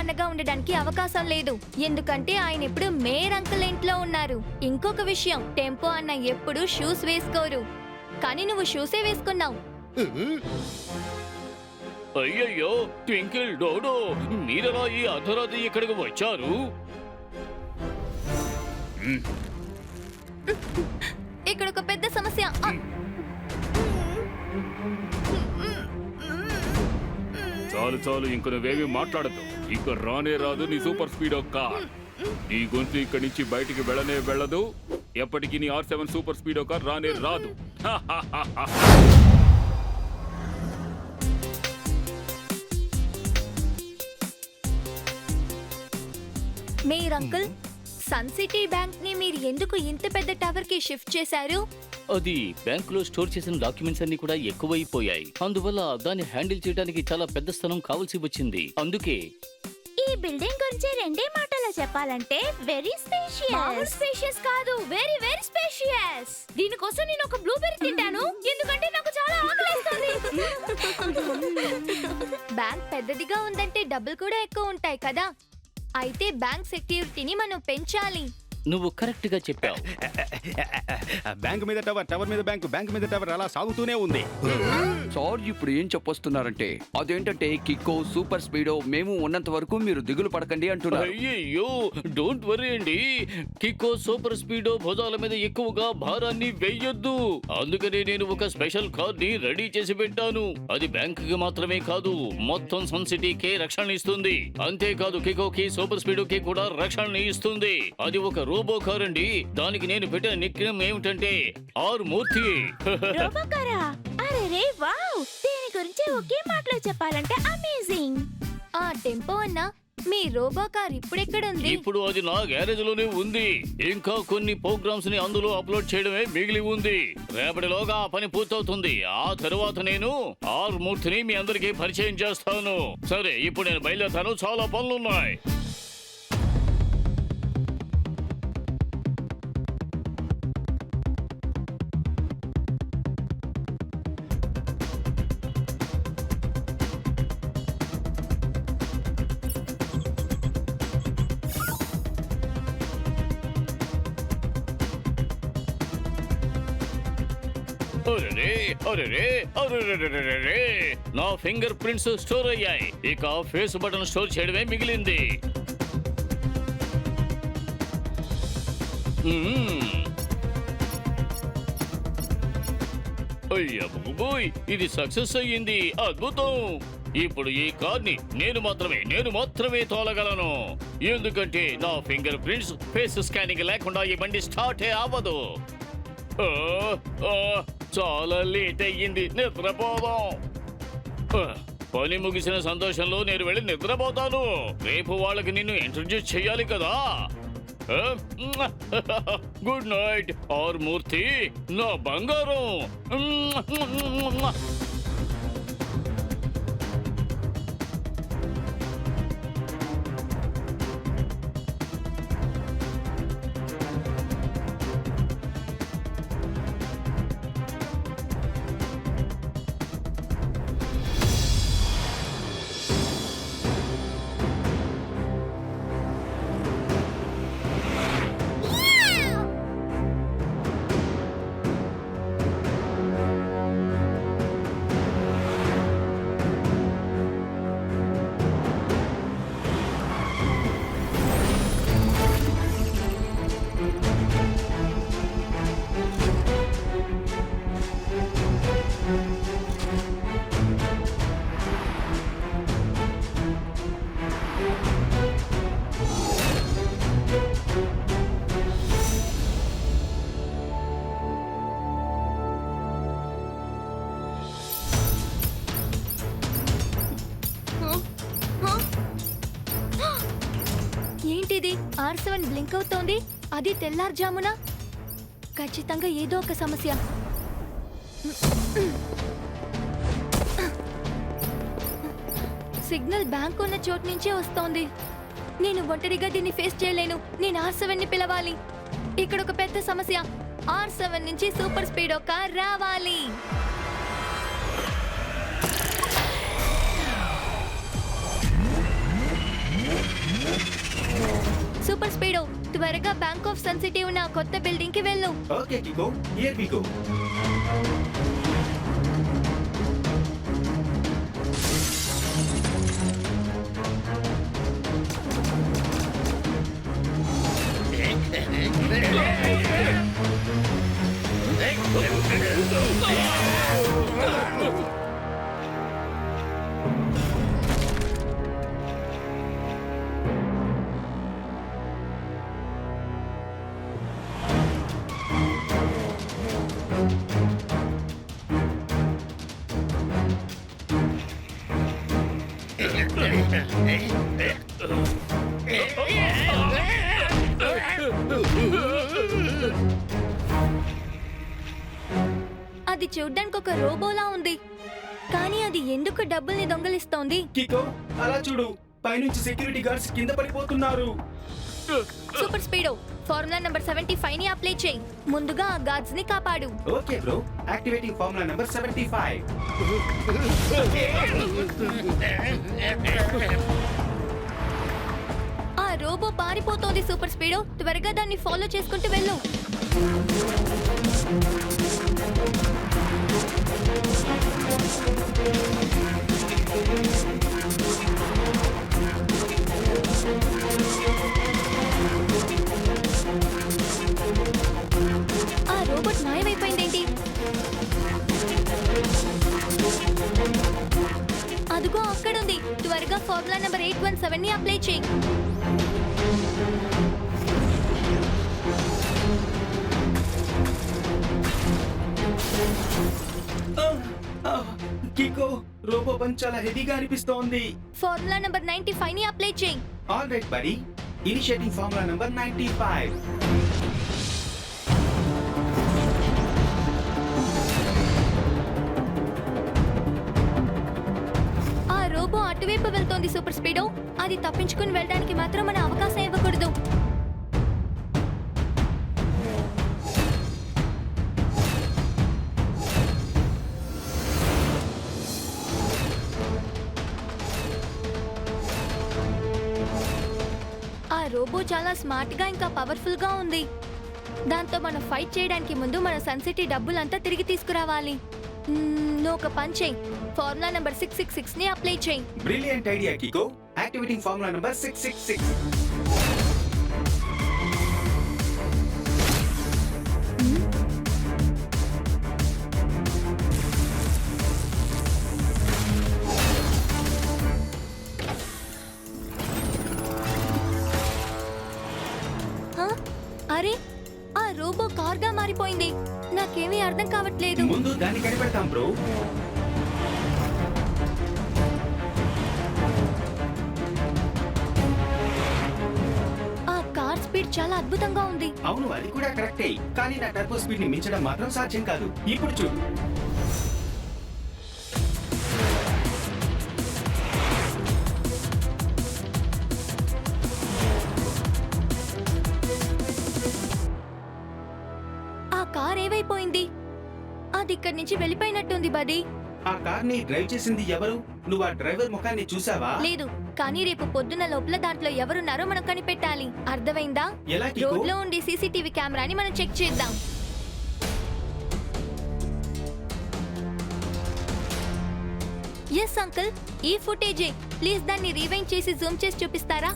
అన్నగా ఉండడానికి అవకాశం లేదు, ఎందుకంటే ఆయన ఇప్పుడు మేయర్ అంకుల్ ఇంట్లో ఉన్నారు. ఇంకొక విషయం, టెంపో అన్న ఎప్పుడు షూస్ వేసుకోరు, కానీ నువ్వు షూసే వేసుకున్నావు. అయ్యయ్యో ట్వింకిల్ డోడో, మీరెలా ఈ అర్ధరాత్రి ఇక్కడికి వచ్చారు? ఇక్కడ ఒక పెద్ద సమస్య. చాలు చాలు, ఇంక నువ్వేమీ మాట్లాడద్దు. ఇక రానే రాదు నీ సూపర్ స్పీడో కార్. నీ గొంతు ఇక్కడి నుంచి బయటికి వెళ్ళనే వెళ్ళదు. ఎప్పటికీ నీ R7 సూపర్ స్పీడో కార్ రానే రాదు. Mayor uncle, sun city bank ని మీరు ఎందుకు ఇంత పెద్ద టవర్ కి షిఫ్ట్ చేశారు? అది బ్యాంకులో స్టోర్ చేసిన డాక్యుమెంట్స్ అన్ని కూడా ఎక్కువైపోయాయి. అందువల్ల దాన్ని హ్యాండిల్ చేయడానికి చాలా పెద్ద స్థలం కావాల్సి వచ్చింది. అందుకే ఈ బిల్డింగ్ గురించి రెండే మాటలో చెప్పాలంటే వెరీ స్పేషియస్. స్పేషియస్ కాదు, వెరీ వెరీ స్పేషియస్. దీనికోసం నేను ఒక బ్లూబెర్రీ తింటాను, ఎందుకంటే నాకు చాలా ఆకలేస్తుంది. బ్యాంక్ పెద్దదిగా ఉందంటే డబ్బులు కూడా ఎక్కువ ఉంటాయి కదా, అయితే బ్యాంక్ సెక్యూరిటీని మనం పెంచాలి. నువ్వు కరెక్ట్ గా చెప్పావు. బ్యాంక్ మీద టవర్, టవర్ మీద బ్యాంక్, బ్యాంక్ మీద టవర్, అలా సాగుతూనే ఉంది. సార్ ఇప్పుడు ఏం చెప్పొస్తున్నారంటే అదేంటంటే కిక్కో సూపర్ స్పీడో మేము ఉన్నంత వరకు మీరు దిగులు పడకండి అంటున్నారు. అయ్యయ్యో డోంట్ వరీ అండి. కిక్కో సూపర్ స్పీడో భుజాల మీద ఎక్కువగా భారాన్ని వెయ్యొద్దు. అందుకనే నేను ఒక స్పెషల్ కార్ ని రెడీ చేసి పెట్టాను. అది బ్యాంక్ కి మాత్రమే కాదు, మొత్తం సన్ సిటీకే రక్షణ ఇస్తుంది. అంతేకాదు కికోకి సూపర్ స్పీడోకి కూడా రక్షణ ఇస్తుంది. అది ఒక రోబో కార్ అండి. దానికి నేను పెట్టిన నిక్నేమ్ ఏమిటంటే ఆర్మూర్తి. రోబో కారా? అరే వావ్, దీని గురించి ఒకే మాటలో చెప్పాలంటే అమేజింగ్. ఆ టెంపో అన్న, మీ రోబో కార్ ఇప్పుడెక్కడుంది? ఇప్పుడు అది నా గ్యారేజ్ లోనే ఉంది. ఇంకా కొన్ని ప్రోగ్రామ్స్ ని అందులో అప్లోడ్ చేయడమే మిగిలి ఉంది. రేపటిలోగా ఆ పని పూర్తవుతుంది. ఆ తరువాత నేను ఆర్మూర్తిని మీ అందరికీ పరిచయం చేస్తాను. సరే, ఇప్పుడు నేను బయలుదేరుతాను, చాలా పనులున్నాయి. నా ఫింగర్ ప్రింట్స్ స్టోర్ అయ్యాయి. ఇక ఫేస్ బటన్ స్టోర్ చేయడమే మిగిలింది. అయ్యా బాబోయ్, ఇది సక్సెస్ అయ్యింది. అద్భుతం. ఇప్పుడు ఈ కార్ ని నేను మాత్రమే తోలగలను, ఎందుకంటే నా ఫింగర్ ప్రింట్స్ ఫేస్ స్కానింగ్ లేకుండా ఈ బండి స్టార్ట్ అవ్వదు. చాలా లేట్ అయ్యింది, నిద్రపోదాం. పని ముగిసిన సంతోషంలో నేను వెళ్ళి నిద్రపోతాను. రేపు వాళ్ళకి నిన్ను ఇంట్రడ్యూస్ చేయాలి కదా. గుడ్ నైట్ ఆర్మూర్తి, నా బంగారం. ఏంటిది? R7 బ్లింక్ అవుతోంది, అది తెల్లారుజామున. ఖచ్చితంగా ఏదో ఒక సమస్య. సిగ్నల్ బ్యాంక్ ఉన్న చోటు నుంచే వస్తోంది. నేను ఒంటరిగా దీన్ని ఫేస్ చేయలేను. నేను R7 ని పిలవాలి. ఇక్కడ ఒక పెద్ద సమస్య. R7 నుంచి సూపర్ స్పీడ్ కార్ రావాలి. సూపర్ స్పీడో త్వరగా బ్యాంక్ ఆఫ్ సన్ సిటీ ఉన్న ఆ కొత్త బిల్డింగ్ కి వెళ్ళు. Okay Kiko, here we go. అది చూడ్డానికి ఒక రోబోలా ఉంది, కానీ అది ఎందుకు డబ్బుల్ని దొంగలిస్తోంది? కికో, అలా చూడు, పైనుంచి సెక్యూరిటీ గార్డ్స్ కింద పడిపోతున్నారు. సూపర్ స్పీడో ఫార్ములా నంబర్ 75 ని అప్లై చేయి. ముందుగా ఆ గార్డ్స్ ని కాపాడు. Okay bro, activating formula number 75. ఆ రోబో పారిపోతోంది సూపర్ స్పీడో, త్వరగా దాన్ని ఫాలో చేసుకుంటూ వెళ్ళు. ఆ రోబోట్ మాయమైపోయిందేంటి? అదిగో అక్కడుంది. త్వరగా ఫార్ములా నంబర్ 817 ని అప్లై చేయి. కికో, రోబో పని చాలా హెవీగా అనిపిస్తోంది. ఫార్ములా నంబర్ 95 ని అప్లై చేయి. All right buddy, initiating formula number 95. ఆ రోబో అటువైపు వెళ్తోంది సూపర్ స్పీడో. అది తప్పించుకుని వెళ్ళడానికి మాత్రం మన అవకాశం ఇవ్వకూడదు. ఆ రోబో చాలా స్మార్ట్ గా ఇంకా పవర్ఫుల్ గా ఉంది. దాంతో మనం ఫైట్ చేయడానికి ముందు మన సన్ సిటీ డబ్బులంతా తిరిగి తీసుకురావాలి. నువ్వు ఒక పని చేయి, ఫార్ములా నంబర్ 666 ని అప్లై చేయి. Brilliant idea Kiko, activating formula number 666. అరే, ఆ రోబో కార్ గా మారిపోయింది. నాకేమీ అర్థం కావట్లేదు. ముందు దాన్ని కనిపెడతాం బ్రో. ఆ కార్ స్పీడ్ చాలా అద్భుతంగా ఉంది. అవును, అది కూడా కరెక్టే, కానీ నా టర్బో స్పీడ్ ని మించడం మాత్రం సాధ్యం కాదు. ఇప్పుడు చూడు. ఆ కార్ ఏమైపోయింది? అది ఇక్కడి నుంచి వెళ్ళిపోయినట్టుంది బడి. ఆ కార్ ని డ్రైవ్ చేసింది ఎవరు? నువ్వు ఆ డ్రైవర్ ముఖాన్ని చూసావా? లేదు, కానీ రేపు పొద్దున లోపల దాంట్లో ఎవరున్నారో మనం కనిపెట్టాలి. అర్థమైందా? ఎలా కికో? రోడ్ లో ఉండే సీసీటీవీ కెమెరాని మనం చెక్ చేద్దాం. ఎస్ అంకుల్, ఈ ఫుటేజే. ప్లీజ్ దాన్ని రీవైండ్ చేసి జూమ్ చేసి చూపిస్తారా?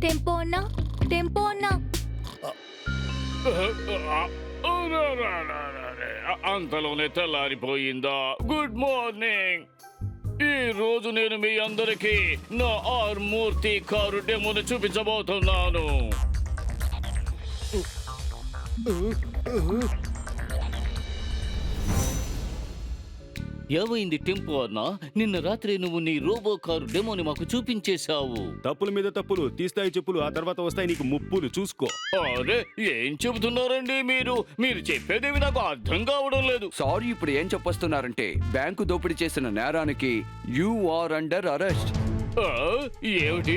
టెంపో అన్నా, టెంపో అన్నా. అంతలోనే తెల్లారిపోయిందా? Good morning. ఈ రోజు నేను మీ అందరికీ నా ఆర్మూర్తి కారు డెమోని చూపించబోతున్నాను. ఏమైంది టెంపో అన్నా? నిన్న రాత్రి నువ్వు నీ రోబో కారు డెమోని మాకు చూపించేశావు. తప్పుల మీద తప్పులు తీస్తాయి చెప్పులు, ఆ తర్వాత వస్తాయి నీకు ముప్పులు. చూసుకో. అరే, ఏం చెబుతున్నారండి మీరు? మీరు చెప్పేదేవి నాకు అర్థం కావడం లేదు. సారీ, ఇప్పుడు ఏం చెప్పొస్తున్నారంటే బ్యాంకు దోపిడీ చేసిన నేరానికి యు ఆర్ అండర్ అరెస్ట్. ఆ, ఏమిటి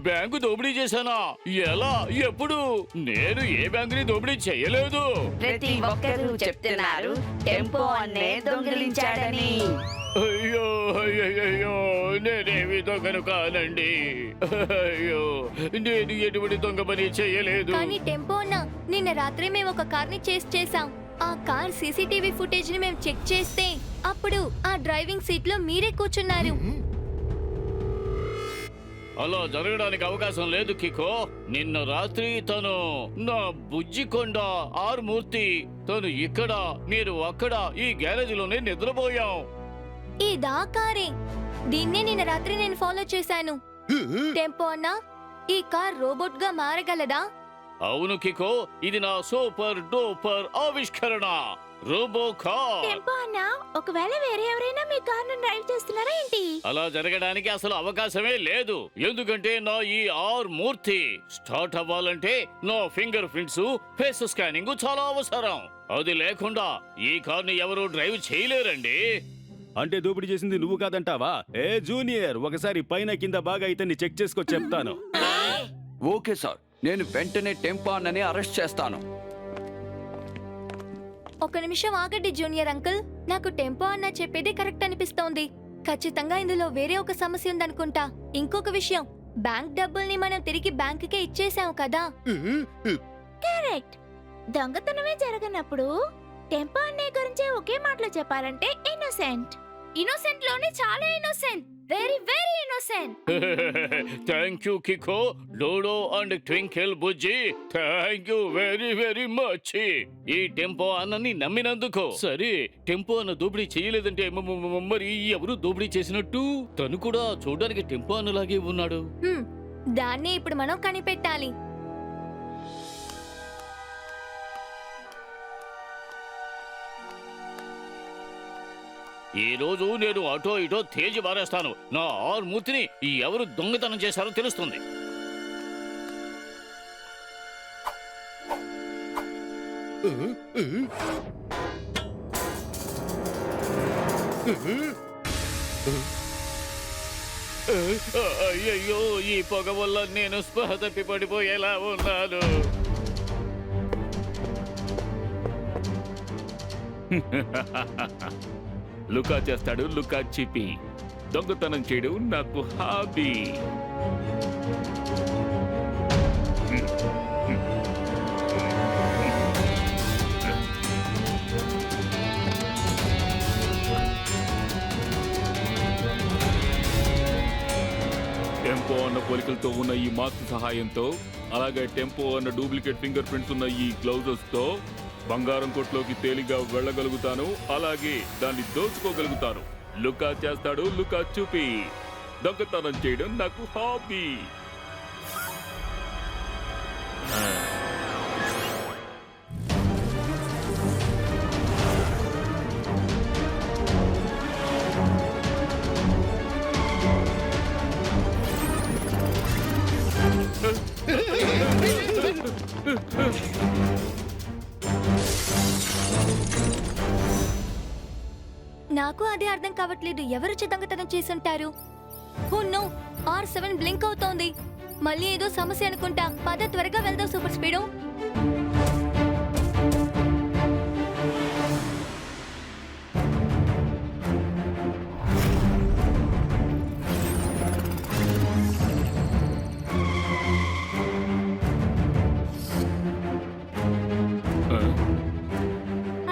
బ్యాంకు దోపిడీ చేశానా? ఎలా? ఎప్పుడు? నేను ఏ బ్యాంకుని దోపిడీ చేయలేదు. ప్రతి ఒక్కరూ చెప్తున్నారు టెంపో అన్నే దొంగిలించాడని. అయ్యో అయ్యయ్యో, నేనేమి దొంగను కానండి. అయ్యో, నేను ఎటువంటి దొంగ పని చేయలేదు. కానీ టెంపో అన్న, నిన్న రాత్రి మేము ఒక కార్ ని చేస్ చేసాం. ఆ కార్ సీసీటీవీ ఫుటేజ్ ని మేము చెక్ చేస్తే అప్పుడు ఆ డ్రైవింగ్ సీట్ లో మీరే కూర్చున్నారు. అలా జరగడానికి అవకాశం లేదు కికో. నిన్న రాత్రి తను నా బుజ్జికొండ ఆర్ మూర్తి, తను ఇక్కడ, మీరు అక్కడ ఈ గ్యారేజ్ లోనే నిద్రపోయాం. ఇదా కారే? దీన్నే నిన్న రాత్రి నేను ఫాలో చేశాను. టెంపో అన్న, ఈ కార్ రోబోట్ గా మారగలదా? అవును కికో, ఇది నా సూపర్ డూపర్ ఆవిష్కరణ, రోబో కార్. టెంపో అన్న, ఒకవేళ వేరే ఎవరైనా మీ కార్ ను డ్రైవ్ చేస్తున్నారా ఏంటి? అలా జరగడానికి అసలు అవకాశమే లేదు. ఎందుకంటే నా ఈ ఆర్ మూర్తి స్టార్ట్ అవ్వాలంటే నా ఫింగర్ ప్రింట్స్, ఫేస్ స్కానింగ్ చాలా అవసరం. అది లేకుండా ఈ కార్ ని ఎవరు డ్రైవ్ చేయలేరండి. అంటే దోపిడీ చేసింది నువ్వు కాదంటావా? ఏ జూనియర్, ఒకసారి పైన కింద బాగా ఇతన్ని చెక్ చేసుకో చెప్తాను. ఓకే సార్, నేను వెంటనే టెంపో అన్నని అరెస్ట్ చేస్తాను. ఒక నిమిషం ఆగండి జూనియర్ అంకుల్, నాకు టెంపో అన్న చెప్పేది కరెక్ట్ అనిపిస్తోంది. ఖచ్చితంగా ఇందులో వేరే ఒక సమస్య ఉందనుకుంటా. ఇంకొక విషయం, బ్యాంక్ డబ్బుల్ని మనం తిరిగి బ్యాంకుకే ఇచ్చేసాం కదా. కరెక్ట్. దొంగతనమే జరగనప్పుడు టెంపో అన్నయ్య గురించి ఒకే మాటలో చెప్పాలంటే ఇన్నోసెంట్. ఇన్నోసెంట్ లోనే చాలా innocent, very very innocent. Thank you Kiko, Dodo and Twinkle Bujji, thank you very very much ఈ టెంపో అన్నని నమ్మినందుకు. సరే, టెంపో అన్న దోపిడీ చేయలేదంటే మరి ఎవరు దోపిడీ చేసినట్టు? తను కూడా చూడడానికి టెంపో అన్నలాగే ఉన్నాడు. దాన్ని ఇప్పుడు మనం కనిపెట్టాలి. ఈ రోజు నేను అటో ఇటో తేజి బారేస్తాను. నా ఆరు మూర్తిని ఎవరు దొంగతనం చేశారో తెలుస్తుంది. అయ్యయ్యో, ఈ పొగ వల్ల నేను స్పృహ తప్పి పడిపోయేలా ఉన్నాను. లుకా చేస్తాడు లుకా చిపి, దొంగతనం చేయడం నాకు హాబీ. టెంపో అన్న పోలికలతో ఉన్న ఈ మాస్క్ సహాయంతో, అలాగే టెంపో అన్న డూప్లికేట్ ఫింగర్ ప్రింట్స్ ఉన్న ఈ గ్లౌజెస్ తో బంగారం కొట్లోకి తేలిగా వెళ్ళగలుగుతాను, అలాగే దాన్ని దోచుకోగలుగుతాను. లుకా చేస్తాడు లుకా చూపి, దొంగతనం చేయడం నాకు హాబీ. నాకు అదే అర్థం కావట్లేదు, ఎవరు దొంగతనం చేసుంటారు? ఓ నో, R7 బ్లింక్ అవుతోంది. మళ్ళీ ఏదో సమస్య అనుకుంటా. పద త్వరగా వెళ్దాం సూపర్ స్పీడో.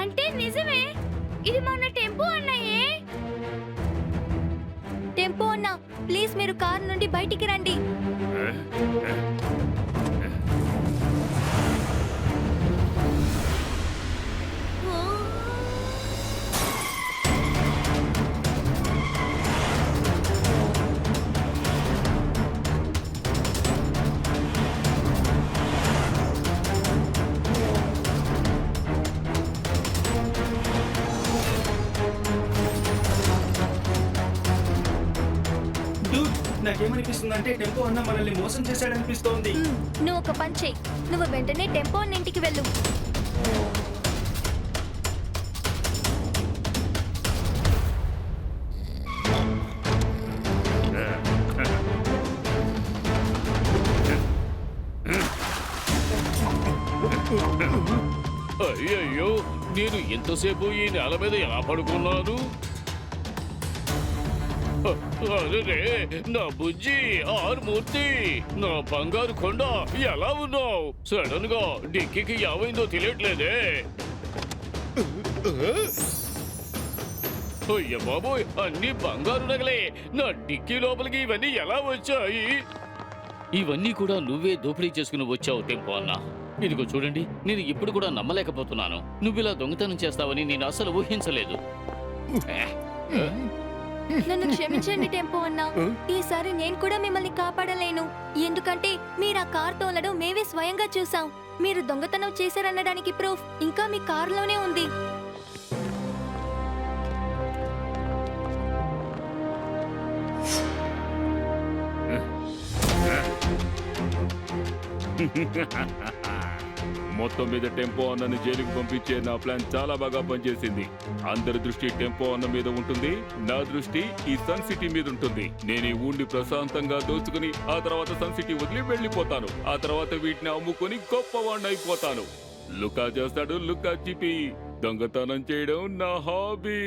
అంటే నిజమే, ఇది మన టెంపో అన్నయ్యే. టెంపో అన్న, ప్లీజ్ మీరు కార్ నుండి బయటికి రండి. నాకేమనిపిస్తుందంటే టెంపో అన్న మనల్ని మోసం చేశాడనిపిస్తోంది. నువ్వు ఒక పని చెయ్యి, నువ్వు వెంటనే టెంపో అన్న ఇంటికి వెళ్ళు. అయ్యయ్యో, నేను ఎంతసేపు ఈ నేల మీద ఎలా పడుకున్నాను? అరే, నా బుజ్జి ఆర్మూర్తి, నా బంగారు కొండ, ఎలా ఉన్నావు? సడన్ గా డిక్కీకి ఏమైందో తెలియట్లేదే. అయ్య బాబోయ్, అన్ని బంగారు నగలే. నా డిక్కీ లోపలికి ఇవన్నీ ఎలా వచ్చాయి? ఇవన్నీ కూడా నువ్వే దోపిడీ చేసుకుని వచ్చావు టెంపో అన్న. ఇదిగో చూడండి, నేను ఇప్పుడు కూడా నమ్మలేకపోతున్నాను. నువ్విలా దొంగతనం చేస్తావని నేను అసలు ఊహించలేదు. నన్ను క్షమించండి టెంపో అన్న. ఈసారి నేను కూడా మిమ్మల్ని కాపాడలేను. ఎందుకంటే మీరు ఆ కార్ తోలడం మేమే స్వయంగా చూసాం. మీరు దొంగతనం చేశారనడానికి ప్రూఫ్ ఇంకా మీ కారులోనే ఉంది. మొత్తం మీద టెంపో అన్నని జైలుకి పంపించే నా ప్లాన్ చాలా బాగా పనిచేసింది. అందరి దృష్టి టెంపో అన్న మీద ఉంటుంది, నా దృష్టి ఈ సన్ సిటీ మీద ఉంటుంది. నేను ఈ ఊరిని ప్రశాంతంగా దోచుకుని ఆ తర్వాత సన్ సిటీ వదిలి వెళ్ళిపోతాను. ఆ తర్వాత వీటిని అమ్ముకొని గొప్పవాడిని అయిపోతాను. లుకా చేస్తాడు లుకా చిపి. దొంగతనం చేయడం నా హాబీ.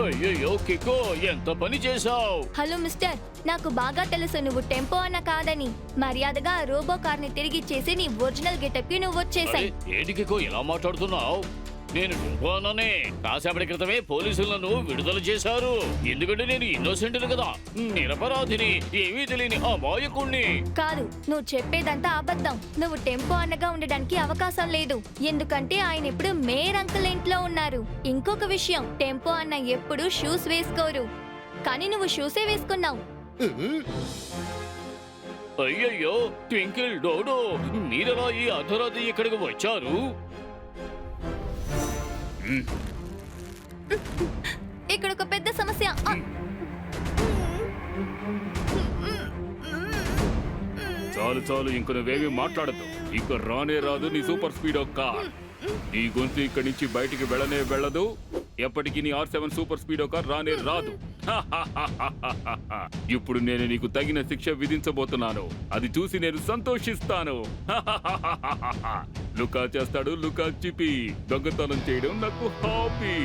అయ్యయ్యో కికో, ఎంత పని చేశావు? హలో మిస్టర్, నాకు బాగా తెలుసు నువ్వు టెంపో అన్న కాదని. మర్యాదగా ఆ రోబో కార్ని తిరిగిచ్చేసి నీ ఒరిజినల్ గెటప్ కి నువ్వు వచ్చేసాయి. ఏంటి కికో ఇలా మాట్లాడుతున్నావు? నేను టెంపో అన్ననే. కాసేపటి క్రితమే పోలీసులను విడుదల చేశారు. ఎందుకంటే నేను ఇన్నోసెంట్ కదా, నిరపరాధిని, ఏమీ తెలియని అమాయకుణ్ణి. కాదు, నువ్వు చెప్పేదంతా అబద్ధం. నువ్వు టెంపో అన్నగా ఉండడానికి అవకాశం లేదు. ఎందుకంటే ఆయన ఇప్పుడు మేయర్ అంకుల్ ఇంట్లో ఉన్నారు. ఇంకొక విషయం, టెంపో అన్న ఎప్పుడు షూస్ వేసుకోరు, కానీ నువ్వు షూసే వేసుకున్నావు. అయ్యయ్యో ట్వింకిల్ డోడో, మీరెలా ఈ అర్ధరాత్రి ఇక్కడికి వచ్చారు? ఇక్కడ ఒక పెద్ద సమస్య. చాలు చాలు, ఇంక నువ్వేమీ మాట్లాడద్దు. ఇక రానే రాదు నీ సూపర్ స్పీడ్ కార్. నీ గొంతు ఇక్కడి నుంచి బయటికి వెళ్ళనే వెళ్ళదు. ఎప్పటికీ నీ R7 సూపర్ స్పీడ్ కార్ రానే రాదు. ఇప్పుడు నేను నీకు తగిన శిక్ష విధించబోతున్నాను. అది చూసి నేను సంతోషిస్తాను. లుకా చేస్తాడు లుకా చిపి. దొంగతనం చేయడం నాకు హాబీ.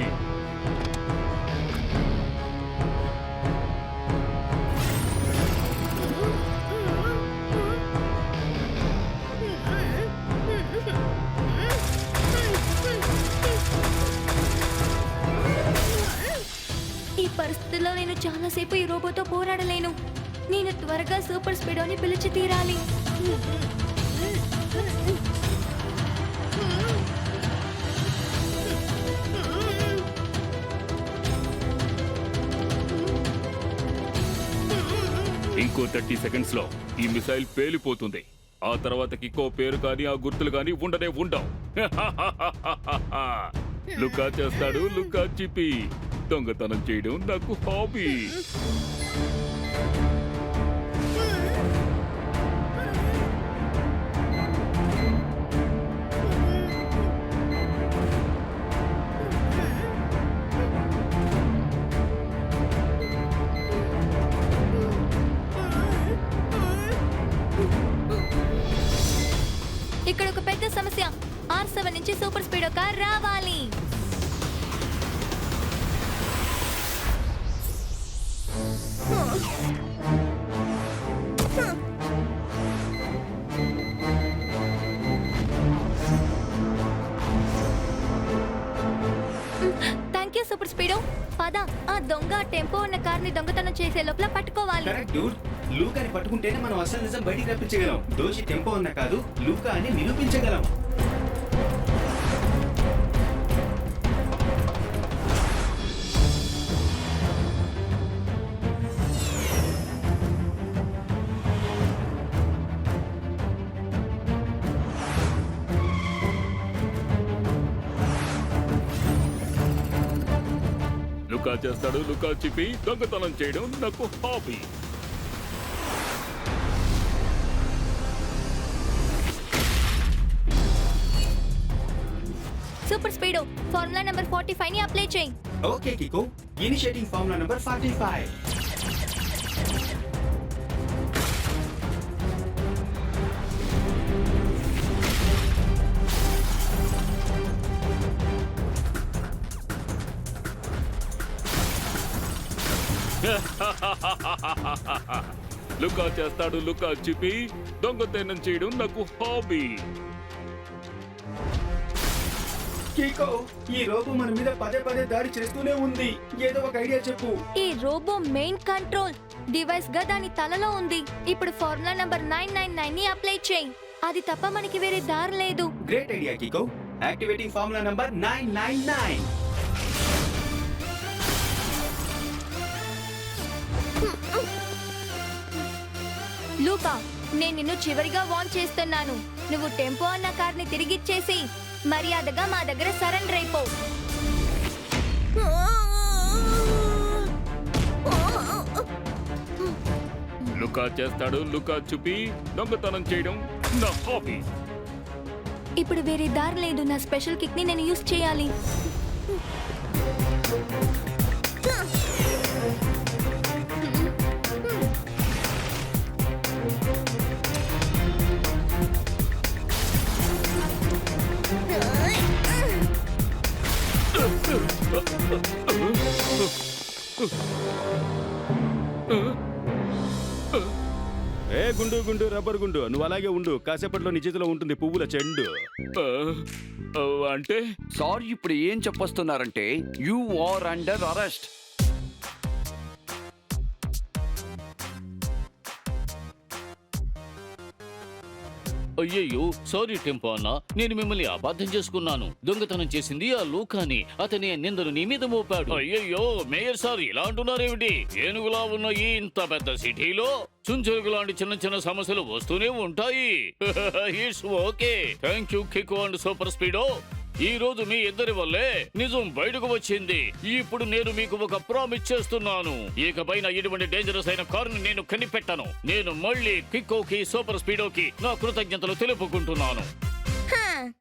ఈ పరిస్థితుల్లో నేను చాలాసేపు ఈ రోబోతో పోరాడలేను. నేను త్వరగా సూపర్ స్పీడోని పిలిచి తీరాలి. ఇంకో 30 సెకండ్స్ లో ఈ మిసైల్ పేలిపోతుంది. ఆ తర్వాత కిక్కో పేరు కానీ ఆ గుర్తులు కానీ ఉండనే ఉండవు. లుకా చేస్తాడు లుకా చిపి. దొంగతనం చేయడం నాకు హాబీ. ఇక్కడ ఒక పెద్ద సమస్య. R7 నుంచి సూపర్ స్పీడో కార్ రావాలి. Thank you super speedo. పద, ఆ దొంగ టెంపో ఉన్న కార్ని దొంగతనం చేసే లోపల పట్టుకోవాలి. Correct Dude. లూకాని పట్టుకుంటేనే మనం అసలు నిజం బయటికి రప్పించగలం. దోషి టెంపో అన్న కాదు, లూకా అని నిరూపించగలం. లుకా చేస్తాడు లుకా చిపి. దొంగతనం చేయడం నాకు hobby. Super Speedo formula number 45 ని అప్లై చేయి. Okay Kiko, initiating formula number 45. Luka చేస్తాడు లుకా చిపి. దొంగతనం చేయడం నాకు హాబీ. కికో, ఈ రోబో మన మీద పదే పదే దాడి చేస్తూనే ఉంది. ఏదో ఒక ఐడియా చెప్పు. ఈ రోబో మెయిన్ కంట్రోల్ డివైస్ గా దాని తలలో ఉంది. ఇప్పుడు ఫార్ములా నంబర్ 999 ని అప్లై చేయి. అది తప్ప మనకి వేరే దారి లేదు. Great idea Kiko. Activating formula number 999. Luka, నేను నిన్ను చివరిగా వార్న్ చేస్తున్నాను. నువ్వు టెంపో అన్న కార్ని తిరిగిచ్చేసి మర్యాదగా మా దగ్గర సరెండర్ అయిపో. లుకా చేస్తాడు లుకా చుపి. దొంగతనం చేయడం నా హాబీ. ఇప్పుడు వేరే దారి లేదు. నా స్పెషల్ కిక్ ని నేను యూస్ చేయాలి. ఏ గుండు గుండు రబ్బర్ గుండు, నువ్వు అలాగే ఉండు. కాసేపట్లో నీ చేతిలో ఉంటుంది పువ్వుల చెండు. అంటే సార్ ఇప్పుడు ఏం చెప్పొస్తున్నారంటే యు ఆర్ అండర్ అరెస్ట్. అయ్యయ్యో సారీ టెంపో అన్న, నేను మిమ్మల్ని అబద్ధం చేసుకున్నాను. దొంగతనం చేసింది ఆ లూకాని. అతని నిందను నీ మీద మోపాడు. అయ్యయ్యో మేయర్ సార్ ఇలా అంటున్నారేమిటి? ఏనుగులా ఉన్న ఈ ఇంత పెద్ద సిటీలో చుంచురుగు లాంటి చిన్న చిన్న సమస్యలు వస్తూనే ఉంటాయి. It's okay. Thank you Kiko and Super Speedo. ఈ రోజు మీ ఇద్దరి వల్లే నిజం బయటకు వచ్చింది. ఇప్పుడు నేను మీకు ఒక ప్రామిస్ చేస్తున్నాను. ఇకపైన ఇటువంటి డేంజరస్ అయిన కారుని నేను కనిపెట్టను. నేను మళ్ళీ కికోకి సూపర్ స్పీడోకి నా కృతజ్ఞతలు తెలుపుకుంటున్నాను.